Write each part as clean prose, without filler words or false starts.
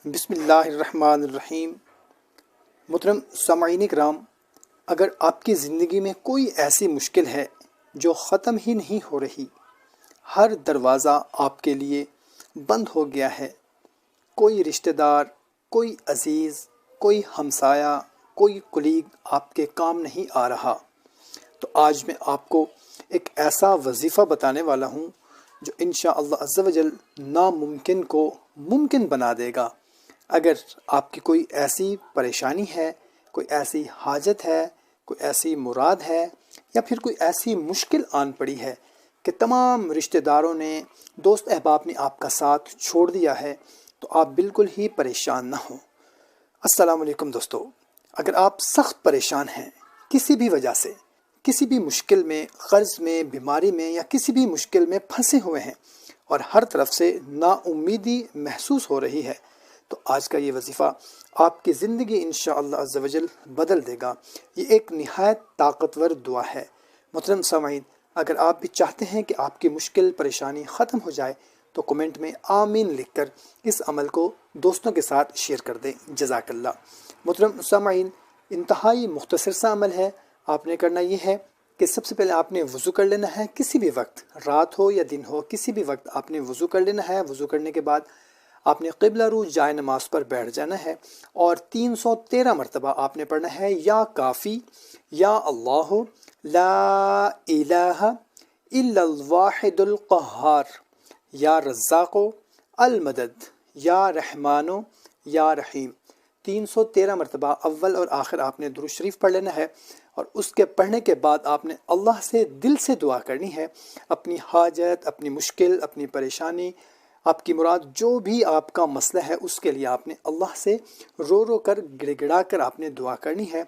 بسم اللہ الرحمن الرحیم۔ محترم سامعین کرام، اگر آپ کی زندگی میں کوئی ایسی مشکل ہے جو ختم ہی نہیں ہو رہی، ہر دروازہ آپ کے لیے بند ہو گیا ہے، کوئی رشتہ دار، کوئی عزیز، کوئی ہمسایہ، کوئی کلیگ آپ کے کام نہیں آ رہا، تو آج میں آپ کو ایک ایسا وظیفہ بتانے والا ہوں جو انشاءاللہ عز و جل ناممکن کو ممکن بنا دے گا۔ اگر آپ کی کوئی ایسی پریشانی ہے، کوئی ایسی حاجت ہے، کوئی ایسی مراد ہے، یا پھر کوئی ایسی مشکل آن پڑی ہے کہ تمام رشتہ داروں نے، دوست احباب نے آپ کا ساتھ چھوڑ دیا ہے، تو آپ بالکل ہی پریشان نہ ہوں۔ السلام علیکم دوستو، اگر آپ سخت پریشان ہیں کسی بھی وجہ سے، کسی بھی مشکل میں، قرض میں، بیماری میں، یا کسی بھی مشکل میں پھنسے ہوئے ہیں اور ہر طرف سے نا امیدی محسوس ہو رہی ہے، تو آج کا یہ وظیفہ آپ کی زندگی انشاءاللہ عز و جل بدل دے گا۔ یہ ایک نہایت طاقتور دعا ہے۔ محترم سامعین، اگر آپ بھی چاہتے ہیں کہ آپ کی مشکل پریشانی ختم ہو جائے تو کمنٹ میں آمین لکھ کر اس عمل کو دوستوں کے ساتھ شیئر کر دیں۔ جزاک اللہ۔ محترم سامعین، انتہائی مختصر سا عمل ہے۔ آپ نے کرنا یہ ہے کہ سب سے پہلے آپ نے وضو کر لینا ہے، کسی بھی وقت، رات ہو یا دن ہو، کسی بھی وقت آپ نے وضو کر لینا ہے۔ وضو کرنے کے بعد آپ نے قبلہ رو جائے نماز پر بیٹھ جانا ہے اور 313 مرتبہ آپ نے پڑھنا ہے، یا کافی، یا اللہ، لا الہ الا الواحد القہار، یا رزاق المدد، یا رحمان یا رحیم۔ 313 مرتبہ اول اور آخر آپ نے درود شریف پڑھ لینا ہے، اور اس کے پڑھنے کے بعد آپ نے اللہ سے دل سے دعا کرنی ہے، اپنی حاجت، اپنی مشکل، اپنی پریشانی، آپ کی مراد، جو بھی آپ کا مسئلہ ہے، اس کے لیے آپ نے اللہ سے رو رو کر، گڑ گڑا کر آپ نے دعا کرنی ہے۔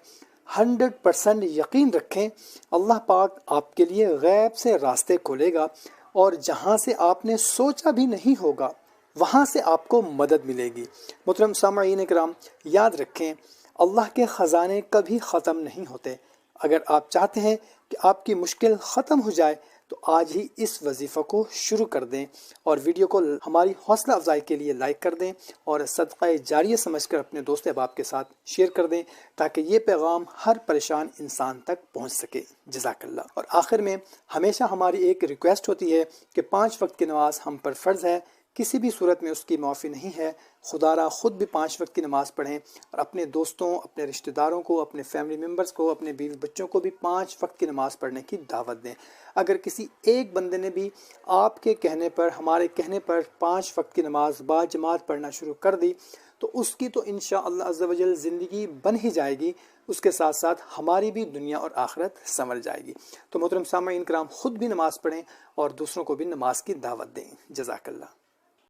100% یقین رکھیں، اللہ پاک آپ کے لیے غیب سے راستے کھولے گا، اور جہاں سے آپ نے سوچا بھی نہیں ہوگا وہاں سے آپ کو مدد ملے گی۔ محترم سامعین کرام، یاد رکھیں، اللہ کے خزانے کبھی ختم نہیں ہوتے۔ اگر آپ چاہتے ہیں کہ آپ کی مشکل ختم ہو جائے تو آج ہی اس وظیفہ کو شروع کر دیں، اور ویڈیو کو ہماری حوصلہ افزائی کے لیے لائک کر دیں، اور صدقہ جاریہ سمجھ کر اپنے دوست احباب کے ساتھ شیئر کر دیں، تاکہ یہ پیغام ہر پریشان انسان تک پہنچ سکے۔ جزاک اللہ۔ اور آخر میں ہمیشہ ہماری ایک ریکویسٹ ہوتی ہے کہ 5 وقت کی نماز ہم پر فرض ہے، کسی بھی صورت میں اس کی معافی نہیں ہے۔ خدا را خود بھی 5 وقت کی نماز پڑھیں، اور اپنے دوستوں، اپنے رشتہ داروں کو، اپنے فیملی ممبرز کو، اپنے بیوی بچوں کو بھی 5 وقت کی نماز پڑھنے کی دعوت دیں۔ اگر کسی ایک بندے نے بھی آپ کے کہنے پر، ہمارے کہنے پر 5 وقت کی نماز با جماعت پڑھنا شروع کر دی تو اس کی تو انشاءاللہ عز و جل زندگی بن ہی جائے گی، اس کے ساتھ ساتھ ہماری بھی دنیا اور آخرت سنور جائے گی۔ تو محترم سامعین کرام، خود بھی نماز پڑھیں اور دوسروں کو بھی نماز کی دعوت دیں۔ جزاک اللہ۔